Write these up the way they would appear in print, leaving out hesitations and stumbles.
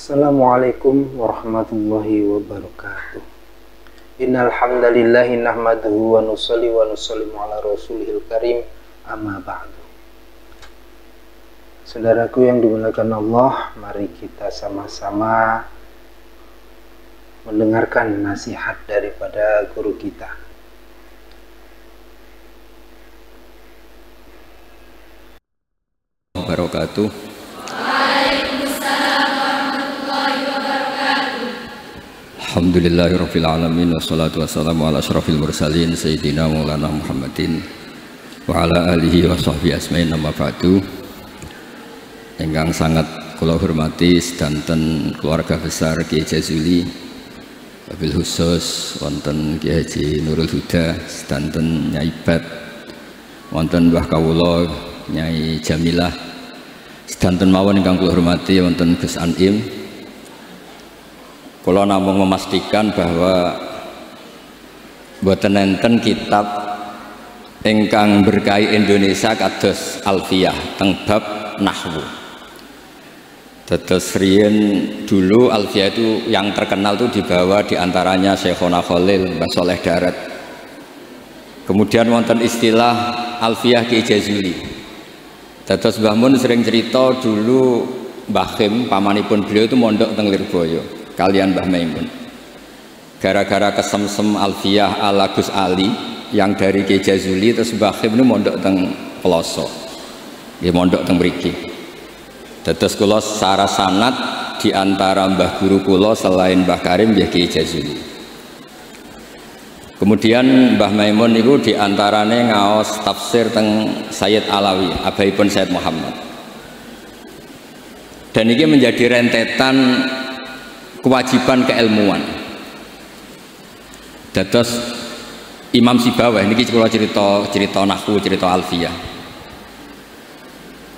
Assalamualaikum warahmatullahi wabarakatuh. Innal hamdalillahi nahmaduhu wa nusalli wa nusallimu ala rasulihil karim, amma ba'du. Saudaraku yang dimuliakan Allah, mari kita sama-sama mendengarkan nasihat daripada guru kita. Wabarakatuh. Alhamdulillahirabbil alamin wassalatu wassalamu ala asyrafil mursalin sayyidina maulana Muhammadin wa ala alihi wa sahbihi asmain, amma ba'du. Ingkang sangat kula hormati sedanten keluarga besar Kiai Jazuli, wabil khusus wonten Kiai Haji Nurul Huda, sedanten Nyai Bat, wonten Mbah Kawula Nyai Jamilah, sedanten mawon ingkang kula hormati wonten Gus Anim. Kula namung memastikan bahwa boten enten kitab ingkang berkahi Indonesia kados Alfiyah teng bab nahwu. Dados riyen dulu Alfiyah itu yang terkenal itu dibawa diantaranya Syekhona Khalil, Mbah Soleh Darat. Kemudian wonten istilah Alfiyah Kiai Jazuli. Dados Mbah Mun sering cerita dulu Mbah Khim pamanipun beliau itu mondok teng Lirboyo kalian Mbah Maimun. Gara-gara kesemsem Alfiyah ala Gus Ali yang dari Kiai Jazuli, terus Mbah Khim itu mondok teng Peloso, dia mondok teng mriki. Dados kula secara sanad diantara Mbah Guru kula selain Mbah Karim ya Kiai Jazuli. Kemudian Mbah Maimun itu diantaranya ngaos tafsir teng Sayyid Alawi, abaipun Sayyid Muhammad. Dan ini menjadi rentetan kewajiban keilmuan. Dados Imam Sibawayh niki kula cerita nahwu, cerita Alfiyah.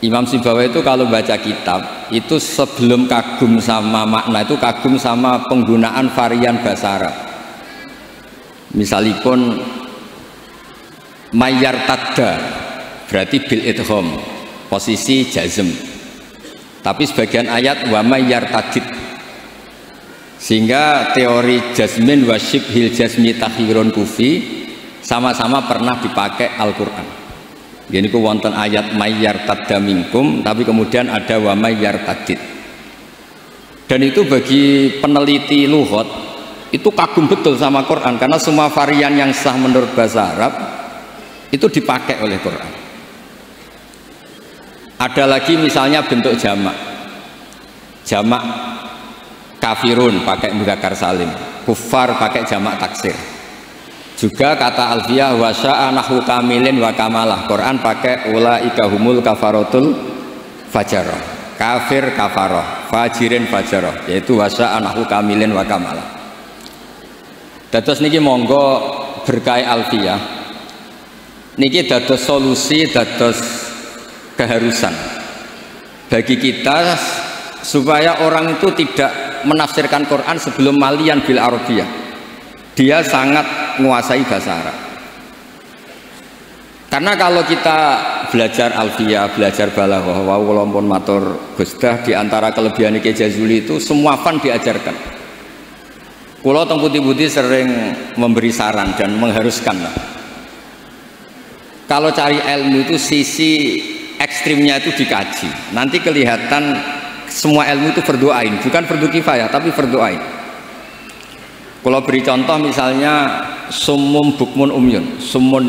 Imam Sibawayh itu kalau baca kitab itu sebelum kagum sama makna itu kagum sama penggunaan varian bahasa Arab. Misalipun mayyar tadda berarti bil idgham, posisi jazm. Tapi sebagian ayat wa mayyar tadid, sehingga teori jazmin wa syibhil jazmi takhirun kufi sama-sama pernah dipakai Al-Quran. Ini ku wonten ayat mayyar tadda minkum, tapi kemudian ada wa mayyar tadid. Dan itu bagi peneliti lughat itu kagum betul sama Quran, karena semua varian yang sah menurut bahasa Arab itu dipakai oleh Quran. Ada lagi misalnya bentuk jamak kafirun pakai mudzakkar salim, kufar pakai jamak taksir. Juga kata Alfiyah wa sya'a nahwu kamilin wa kamalah, Quran pakai ulaika humul kafaratul fajarah, kafir kafarah, fajirin fajarah, yaitu wa sya'a nahwu kamilin wa kamalah. Dados niki monggo berkahi Alfiyah niki dados solusi, dados keharusan bagi kita supaya orang itu tidak menafsirkan Quran sebelum malian bil Arabiyah. Dia sangat menguasai bahasa Arab. Karena kalau kita belajar Alfiyah, belajar balaghah, wa walaupun matur Gusdah, di antara kelebihan Kiai Jazuli itu semua fan diajarkan. Kula teng putih-putih sering memberi saran dan mengharuskan. Kalau cari ilmu itu sisi ekstrimnya itu dikaji. Nanti kelihatan semua ilmu itu fardhu ain, bukan fardhu kifayah tapi fardhu ain. Kalau beri contoh misalnya summum bukmun umyun. Summum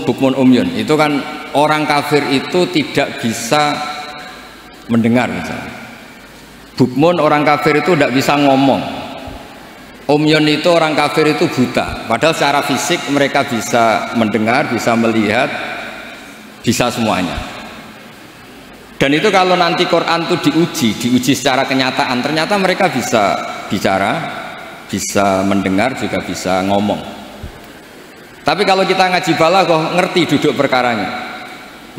bukmun umyun itu kan orang kafir itu tidak bisa mendengar misalnya. Bukmun orang kafir itu tidak bisa ngomong. Umyun itu orang kafir itu buta, padahal secara fisik mereka bisa mendengar, bisa melihat, bisa semuanya. Dan itu kalau nanti Quran itu diuji secara kenyataan, ternyata mereka bisa bicara, bisa mendengar, juga bisa ngomong. Tapi kalau kita ngaji balaghah, ngerti duduk perkaranya.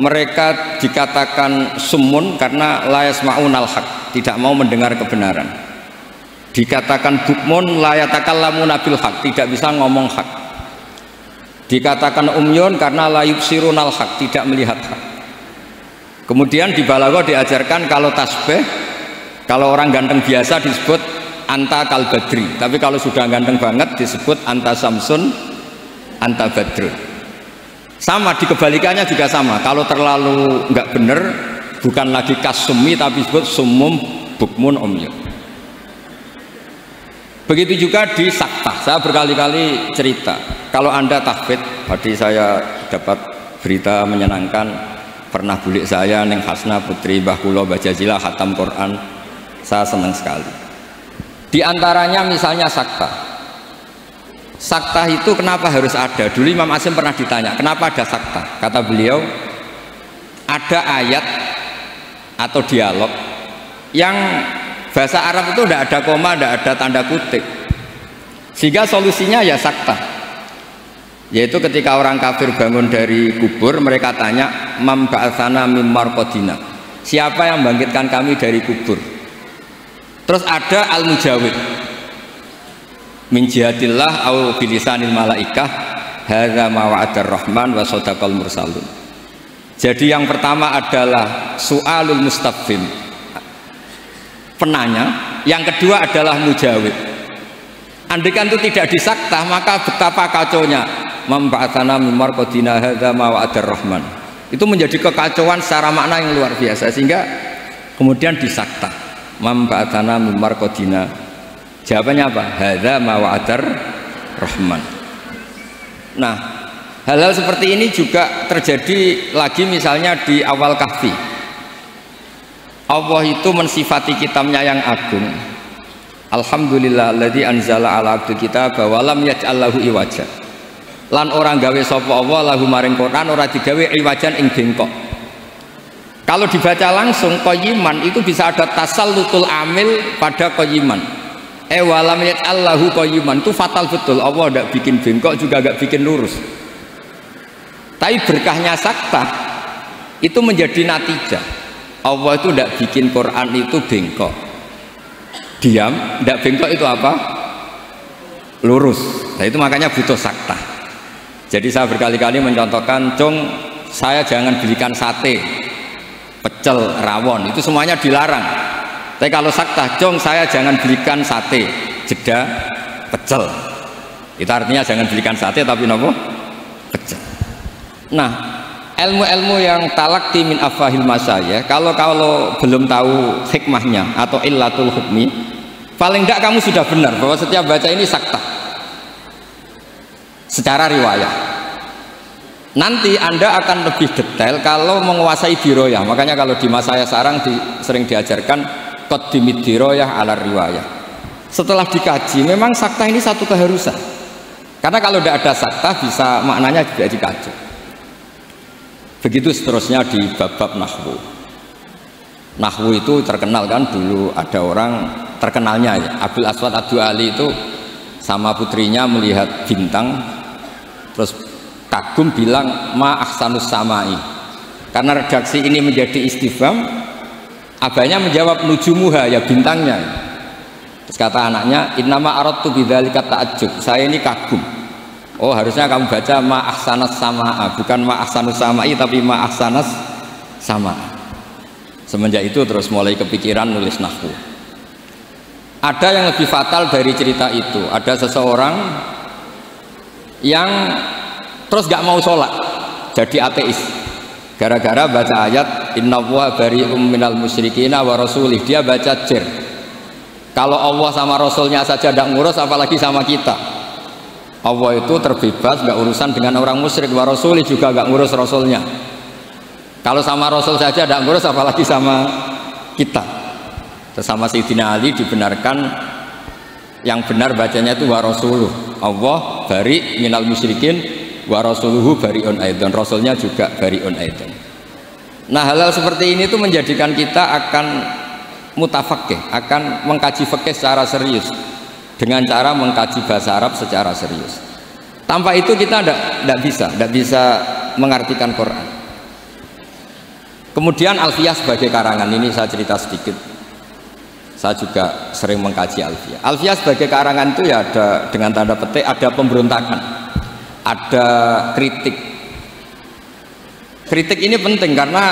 Mereka dikatakan summun karena la yasma'unal haq, tidak mau mendengar kebenaran. Dikatakan bukmun la yatakallamuna bil haq, tidak bisa ngomong hak. Dikatakan umyun karena la yubsirunal haq, tidak melihat hak. Kemudian di balaghah diajarkan kalau tasbih, kalau orang ganteng biasa disebut anta kal badri, tapi kalau sudah ganteng banget disebut anta samsun, anta badrun. Sama di kebalikannya juga sama, kalau terlalu nggak bener bukan lagi kasumi tapi disebut sumum bukmun umyun. Begitu juga di saktah. Saya berkali-kali cerita, kalau Anda tahfidz, tadi saya dapat berita menyenangkan, pernah bulik saya Neng Hasna putri Mbah Kula baca jila khatam Quran, saya senang sekali. Di antaranya misalnya saktah. Saktah itu kenapa harus ada? Dulu Imam Asy'im pernah ditanya, kenapa ada saktah? Kata beliau, ada ayat atau dialog yang bahasa Arab itu tidak ada koma, tidak ada tanda kutip, sehingga solusinya ya saktah. Yaitu ketika orang kafir bangun dari kubur, mereka tanya, mam ba'atsana mim marqadina, siapa yang membangkitkan kami dari kubur? Terus ada al-mujawib, min jihatillah au bilisanil malaikah hadza ma wa'adar rahman wa sadaqal mursalun. Jadi yang pertama adalah su'alul mustafhim, penanya, yang kedua adalah mujawib. Andaikan itu tidak disaktah, maka betapa kacaunya memba'atsana mim marqadina hadza ma wa'adar rahman. Itu menjadi kekacauan secara makna yang luar biasa, sehingga kemudian disaktah. Memba'atsana mim marqadina, jawabannya apa? Hadza ma wa'adar rahman. Nah, hal-hal seperti ini juga terjadi lagi misalnya di awal Kahfi. Allah itu mensifati kitabnya yang agung. Alhamdulillah alladzi anzala ala abdi kitab wa lam yaj'al lahu iwaja. Lan orang gawe sapa Allah lahu maring Quran ora digawe iwajan ing bengkok. Kalau dibaca langsung qayyiman itu bisa ada tasallutul amil pada qayyiman. Wa lam yaj'al lahu qayyiman itu fatal betul. Allah tidak bikin bengkok juga enggak bikin lurus. Tapi berkahnya saktah itu menjadi natijah. Allah itu tidak bikin Quran itu bengkok, diam, tidak bengkok itu apa? Lurus. Nah itu makanya butuh saktah. Jadi saya berkali-kali mencontohkan, cung, saya jangan belikan sate, pecel, rawon, itu semuanya dilarang. Tapi kalau saktah, cung, saya jangan belikan sate, jeda, pecel. Itu artinya jangan belikan sate tapi nopo? Pecel. Nah, ilmu-ilmu yang talakti min afahil masyayikh, kalau belum tahu hikmahnya atau illatul hukmi, paling tidak kamu sudah benar bahwa setiap baca ini saktah secara riwayat. Nanti Anda akan lebih detail kalau menguasai diroyah. Makanya kalau di masa saya sarang sering diajarkan qaddimid diroyah ala riwayah. Setelah dikaji, memang saktah ini satu keharusan, karena kalau tidak ada saktah bisa maknanya juga dikacau. Begitu seterusnya di bab-bab nahwu. Nahwu itu terkenal kan, dulu ada orang terkenalnya ya, Abdul Aswad Ad-Du'ali itu sama putrinya melihat bintang, terus kagum bilang ma ahsanus samai. Karena redaksi ini menjadi istifham, abahnya menjawab nujumuha, ya bintangnya. Terus kata anaknya, innama aradtu bidzalika ta'ajjub, saya ini kagum. Oh harusnya kamu baca ma ahsanas samaa, bukan ma ahsanus samai tapi ma ahsanas samaa. Semenjak itu terus mulai kepikiran nulis nahwu. Ada yang lebih fatal dari cerita itu. Ada seseorang yang terus gak mau sholat, jadi ateis, gara-gara baca ayat innallaha bari'um minal musyrikina wa rasulih. Dia baca jer, kalau Allah sama Rasulnya saja tidak ngurus, apalagi sama kita. Allah itu terbebas, nggak urusan dengan orang musyrik, wa rasulih juga nggak ngurus Rasulnya. Kalau sama Rasul saja tidak ngurus, apalagi sama kita. Terus sama Sayyidina Ali dibenarkan, yang benar bacanya itu wa rasuluh. Allah bari minal musyrikin wa rasuluhu bari'un aidan, Rasulnya juga bari'un aidan. Nah hal-hal seperti ini tuh menjadikan kita akan mutafakih, akan mengkaji fikih secara serius, dengan cara mengkaji bahasa Arab secara serius. Tanpa itu kita tidak bisa mengartikan Quran. Kemudian Alfiyah sebagai karangan, ini saya cerita sedikit. Saya juga sering mengkaji Alfiyah. Alfiyah sebagai karangan itu ya ada dengan tanda petik, ada pemberontakan, ada kritik. Kritik ini penting karena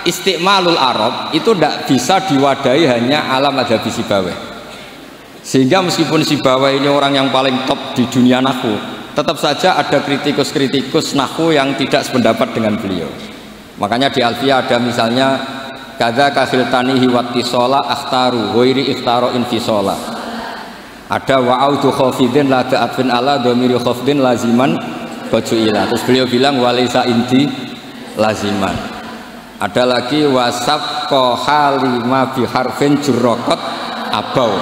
istiqmalul Arab itu tidak bisa diwadahi hanya ala madzhab Sibawayh. Sehingga meskipun Sibawayh ini orang yang paling top di dunia nahwu, tetap saja ada kritikus-kritikus nahwu yang tidak sependapat dengan beliau. Makanya di Alfiyah ada misalnya kadza kakhiltanihi wattisola akhtaru ghairi ikhtaro infisola. Ada wa'audu khafidin la ta'atfin ala dhamiri khafdin laziman bajuila. Terus beliau bilang walisa inti laziman. Ada lagi wasab halima biharfin jurrokot abau.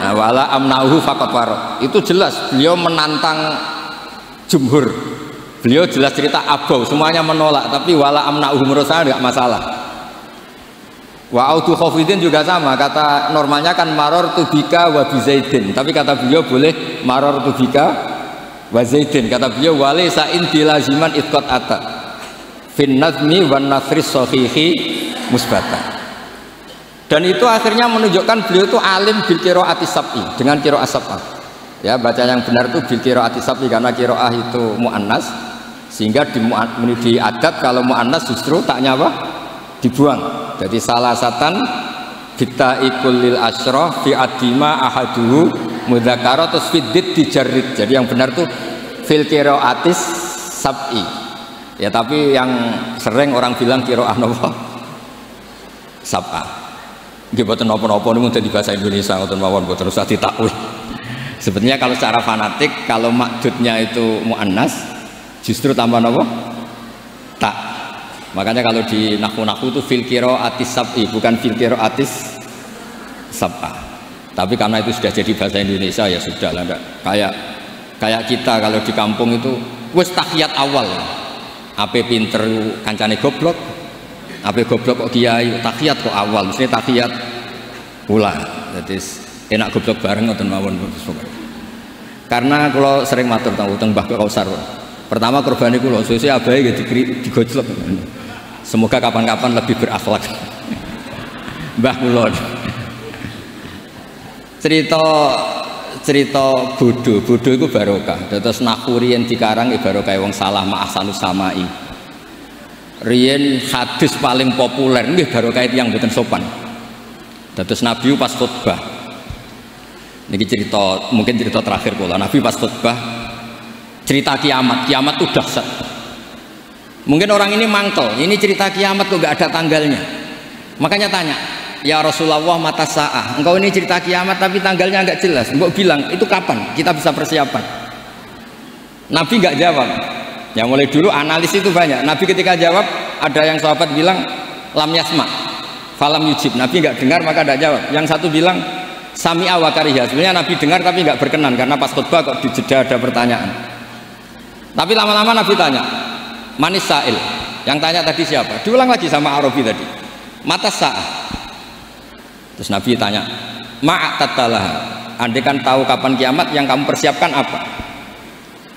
Nah, wala amnauhu faqat warok. Itu jelas beliau menantang jumhur. Beliau jelas cerita abau, semuanya menolak, tapi wala amnauhu menurut saya enggak masalah. Wa autu khafidin juga sama, kata normalnya kan maror tubika wa bizaidin, tapi kata beliau boleh maror tubika wa zaidin. Kata beliau walaysa inti laziman itqat ata fin nazmi wan nasri sahihi musbata. Dan itu akhirnya menunjukkan beliau itu alim bil qiraati sab'i, dengan qiraat sab'ah. Ya, baca yang benar itu bil qiraati sab'i karena qiraah itu muannas, sehingga di adat kalau muannas justru taknya apa? Dibuang. Jadi salasatan bittaikul lil asyraf fi adima ahaduhu mudzakkara terus fiddit dijarrid. Jadi yang benar tuh fil qiraatis sab'i. Ya, tapi yang sering orang bilang qiraah napa? Sab'ah. Nggih boten napa-napa niku dadi bahasa Indonesia ngoten mawon boten usah ditakwil. Sebenarnya kalau secara fanatik kalau makdudnya itu muannas justru tambah napa? Tak. Makanya kalau di nahwu itu fil qiraatis sab'i bukan fil qiraatis sab'ah. Tapi karena itu sudah jadi bahasa Indonesia ya sudah lah, kayak kita kalau di kampung itu wis tahiyat awal. Ape pinter kancane goblok. Ape goblok kok kiai tahiyat kok awal, mesti tahiyat pula. Jadi enak goblok bareng ngoten mawon. Karena kalau sering matur teng Mbah Kausar. Pertama korbane kula sesuk abahe digojlok. Semoga kapan-kapan lebih berakhlak. Mbah kula. Cerita bodoh itu barokah. Terus nahwu riyen dikarang barokah wong salah ma ahsanus samai. Riyen hadis paling populer nggih barokah tiyang mboten sopan. Terus Nabi pas khutbah. Niki cerita, mungkin cerita terakhir kula. Nabi pas khutbah cerita kiamat itu dahsyat. Mungkin orang ini mangkel, ini cerita kiamat kok gak ada tanggalnya. Makanya tanya, ya Rasulullah mata sa'ah, engkau ini cerita kiamat tapi tanggalnya agak jelas, engkau bilang itu kapan kita bisa persiapan. Nabi gak jawab. Ya mulai dulu analis itu banyak. Nabi ketika jawab ada yang sahabat bilang lam yasma falam yujib, Nabi gak dengar maka gak jawab. Yang satu bilang sami'a wa kariha, sebenarnya Nabi dengar tapi gak berkenan karena pas khutbah kok di jeda ada pertanyaan. Tapi lama-lama Nabi tanya manis sa'il, yang tanya tadi siapa? Diulang lagi sama Arabi tadi mata sa'ah. Terus Nabi tanya ma'atatalah, andai kan tahu kapan kiamat yang kamu persiapkan apa?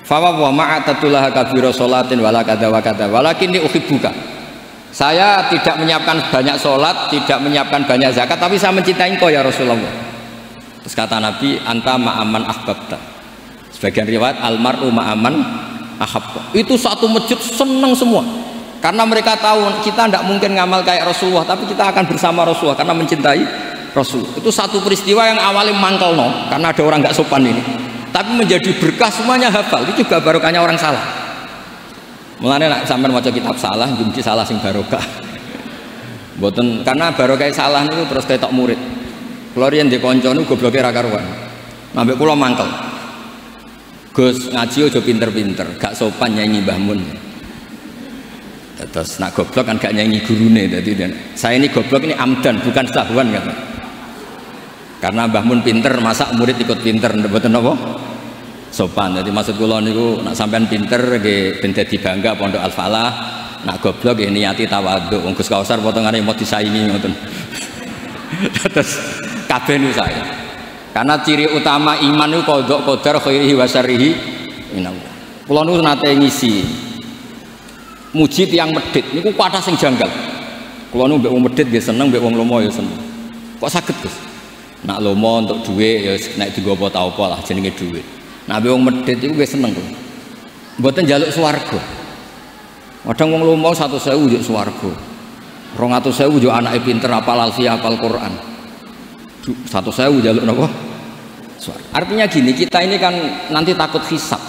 Fawa wa ma'atatulah kabiro sholatin wala kada wa kada walakinni uhibbuka. Saya tidak menyiapkan banyak sholat, tidak menyiapkan banyak zakat, tapi saya mencintai engkau ya Rasulullah. Terus kata Nabi anta ma'aman ahbabta. Sebagian riwayat almar'u ma'aman ahabba. Itu satu masjid senang semua karena mereka tahu kita tidak mungkin ngamal kayak Rasulullah, tapi kita akan bersama Rasulullah karena mencintai Rasul. Itu satu peristiwa yang awalnya mangkel karena ada orang nggak sopan ini, tapi menjadi berkah, semuanya hafal. Itu juga barokahnya orang salah. Mulane nek sampean maca kitab salah mesti salah sing barokah. Mboten, karena barokah salah niku terus ketok murid. Kula riyen ndek kanca niku gobloke ra karuan. Ambek kula mangkel. Gus ngaji aja pinter-pinter, gak sopan nyanyi Mbah Mun. Terus nak goblok kan gak nyanyi gurune. Jadi saya ini goblok ini amdan bukan sahwan kata. Karena Mbah Mun pinter, masa murid ikut pinter, mboten napa? Sopan. Jadi maksud kula niku nak sampean pinter nggih ben dadi bangga Pondok Al Falah, nak goblok nggih niati tawadhu. Wong Gus Kausar potongane mau disaingi ngoten. Terus kabeh niku saya. Karena ciri utama iman itu qadha qadar khairihi wa syarrihi minallah. Kula niku nate ngisi muji tiyang medhit niku kathah sing janggal. Kula niku mbek wong medhit nggih seneng, mbek wong lomo ya seneng. Kok saged, Gus? Nak lomo untuk dhuwit ya nek dienggo apa ta apa lah jenenge dhuwit. Nak mbek wong medhit iku nggih seneng, Gus. Mboten njaluk swarga. Kadang wong lomo 100.000 njuk swarga. 200.000 yo anake pinter apal alfiah apal Quran. 100.000 jaluk napa? Artinya gini, kita ini kan nanti takut hisab.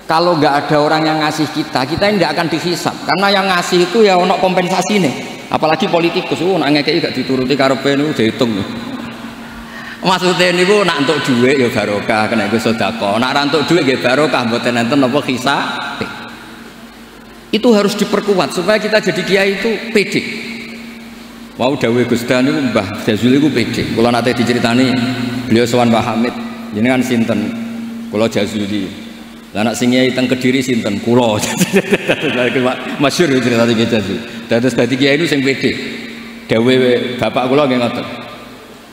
Kalau nggak ada orang yang ngasih kita ini nggak akan dihisab. Karena yang ngasih itu ya ono kompensasi nih. Apalagi politikus, nak ngekei gak dituruti karepe niku dihitung. Maksudnya niku nak entuk dhuwit ya barokah, kena iku sedekah. Nak ra entuk dhuwit nggih barokah, mboten enten napa hisab. Itu harus diperkuat supaya kita jadi kiai itu pede. Mau dawuh Gus Dan niku Mbah Jazuli niku pede. Kula nate diceritani beliau sowan Pak Hamid, jenengan sinten? Kula Jazuli. Lah nek sing kiai teng Kediri sinten? Kula. Masyhur cerita iki Jazuli. Dados dadi kiai niku sing pede. Dawuh bapak kula nggih ngoten.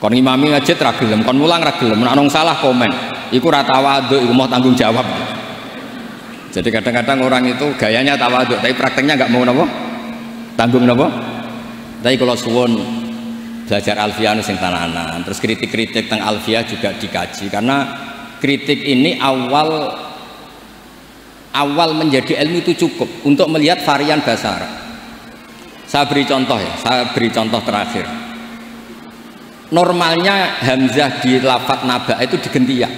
Kon ngimami masjid ra gelem, kon mulang ra gelem, nek ana salah komen. Iku ra tawadhu, iku mau tanggung jawab. Jadi kadang-kadang orang itu gayanya tawaduk, tapi prakteknya nggak mau nopo, tanggung nopo. Tapi kalau suwon belajar alfiah sing tananan, terus kritik-kritik tentang alfiah juga dikaji, karena kritik ini awal menjadi ilmu itu cukup untuk melihat varian bahasa Arab. Saya beri contoh ya, saya beri contoh terakhir. Normalnya hamzah di lafadz naba itu diganti ya,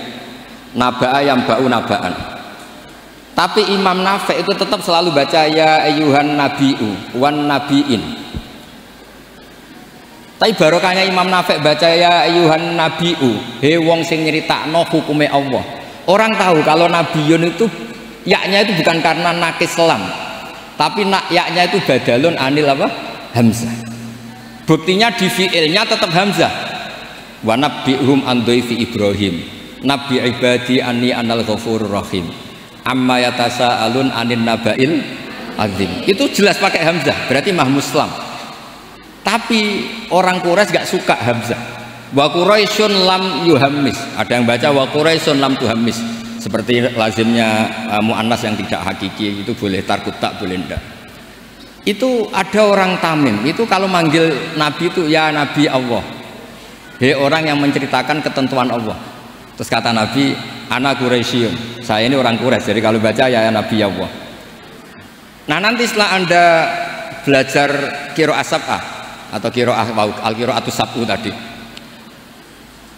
naba yang bau nabaan. Tapi Imam Nafi' itu tetap selalu baca ya ayyuhan nabi'u wan nabi'in. Tapi barokahnya Imam Nafi' baca ya ayyuhan nabi'u, he wong sing nyeritakno hukume Allah. Orang tahu kalau nabiyun itu yaknya itu bukan karena nakis selam, tapi yaknya itu badalun anil apa? Hamzah. Buktinya di fi'ilnya tetap hamzah. Wa nabbi'hum an dhaifi Ibrahim. Nabi ibadi anni anal ghafurur rahim. Amma yatasa'alun anin naba'il azim. Itu jelas pakai hamzah, berarti mah muslam. Tapi orang Quraisy gak suka hamzah. Wa Quraisyun lam yuhammis. Ada yang baca wa Quraisyun lam tuhammis. Seperti lazimnya muannas yang tidak hakiki, itu boleh tarkut tak boleh ndak. Itu ada orang Tamim, itu kalau manggil Nabi itu ya Nabi Allah. He orang yang menceritakan ketentuan Allah. Terus kata Nabi, ana Quraisyun, saya ini orang Quraisy, jadi kalau baca ya Nabi Allah. Nah nanti setelah Anda belajar qiraah sab'ah atau qiraah al-qiraatus sab'u tadi,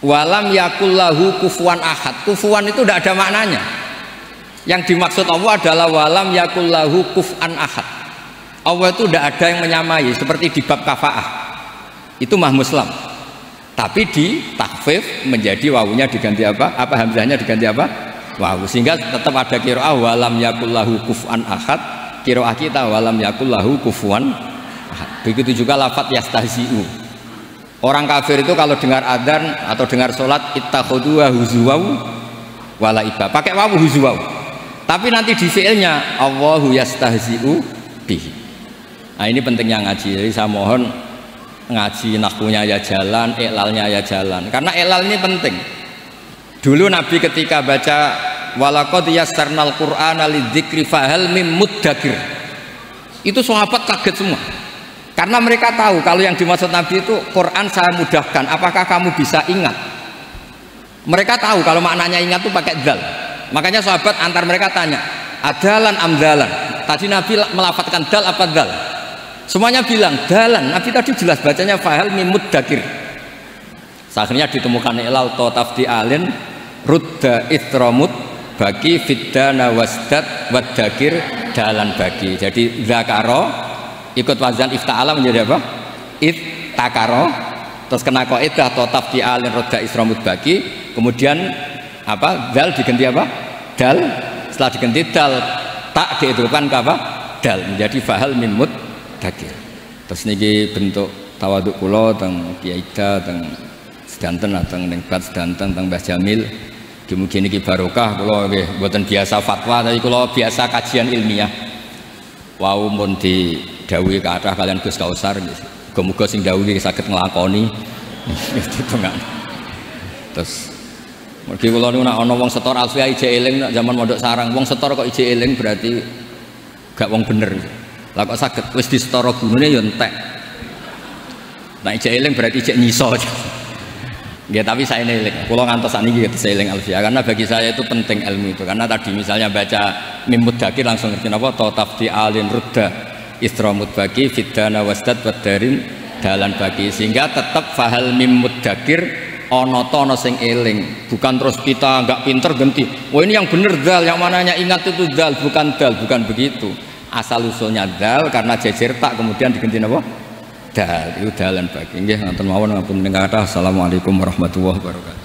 walam yakullahu kufuwan ahad. Kufuwan itu tidak ada maknanya. Yang dimaksud Allah adalah walam yakullahu kuf'an ahad. Allah itu tidak ada yang menyamai, seperti di bab kafaah itu mah muslam. Tapi di takhfif menjadi wawunya diganti apa? Apa hamzahnya diganti apa? Wawu, sehingga tetap ada qiraah walam yakullahu kuf'an ahad. Qiraah kita walam yakullahu kufuwan ahad. Begitu juga lafadz yastahzi'u. Orang kafir itu kalau dengar adzan atau dengar sholat ittakhadhuha huzuwaw wala iba, pakai wawu huzuwaw. Tapi nanti di fi'ilnya Allahu yastahzi'u bihi. Nah ini pentingnya ngaji. Jadi saya mohon ngaji nahwunya ya jalan, iklalnya ya jalan, karena iklal ini penting. Dulu Nabi ketika baca walaqad yassarnal qur'ana lidzikri fahal mim muddakir, itu sahabat kaget semua, karena mereka tahu kalau yang dimaksud Nabi itu Quran saya mudahkan, apakah kamu bisa ingat? Mereka tahu kalau maknanya ingat itu pakai dzal. Makanya sahabat antar mereka tanya adalan amdalan, tadi Nabi melafatkan dal apa dzal? Semuanya bilang dalan. Nabi tadi jelas bacanya fahal mimud dakir. Akhirnya ditemukan ilal totafdi alin rudda itramut bagi fiddana wasdat wadakir dalan bagi. Jadi zakaro ikut wazan ifta'ala menjadi apa? Ittakaro. Terus kena kaidah totafdi alin rudda itramut bagi. Kemudian apa? Dal diganti apa? Dal. Setelah diganti dal tak diidrupkan ke apa? Dal menjadi fahal mimud dakir. Terus niki bentuk tawaduk kula teng Kiai Ida teng sedanten teng ning bat sedanten teng Mbah Jamil. Mugi niki barokah kula nggih mboten biasa fatwa tapi kula biasa kajian ilmiah. Wau mun didhawuhi kathah kalian Gus Kausar muga-muga sing dawuhi saged nglakoni. Terus mergi kula niku nek ana wong setor alfiah ije eling nek zaman mondok sarang wong setor kok ije eling berarti gak wong bener. Lah kok saged wis di setara gunune ya entek. Nek ijek eling berarti ijek nyiso. Nggih, tapi saya eling. Kula ngantos sakniki ketes eling alfiah karena bagi saya itu penting ilmu itu. Karena tadi misalnya baca mim mudakir langsung ngerti napa ta tafdi alin rudda Istramut bagi fidana wasdad wadarin dalan bagi, sehingga tetap fahal mim muddakir ono tono sing eling, bukan terus kita nggak pinter ganti. Oh ini yang bener dal, yang mananya ingat itu dal, bukan begitu. Asal usulnya dal karena jejer tak kemudian diganti apa? Dal, itu dalan bagi. Nggih, ngoten mawon ngapunten kata. Assalamualaikum warahmatullahi wabarakatuh.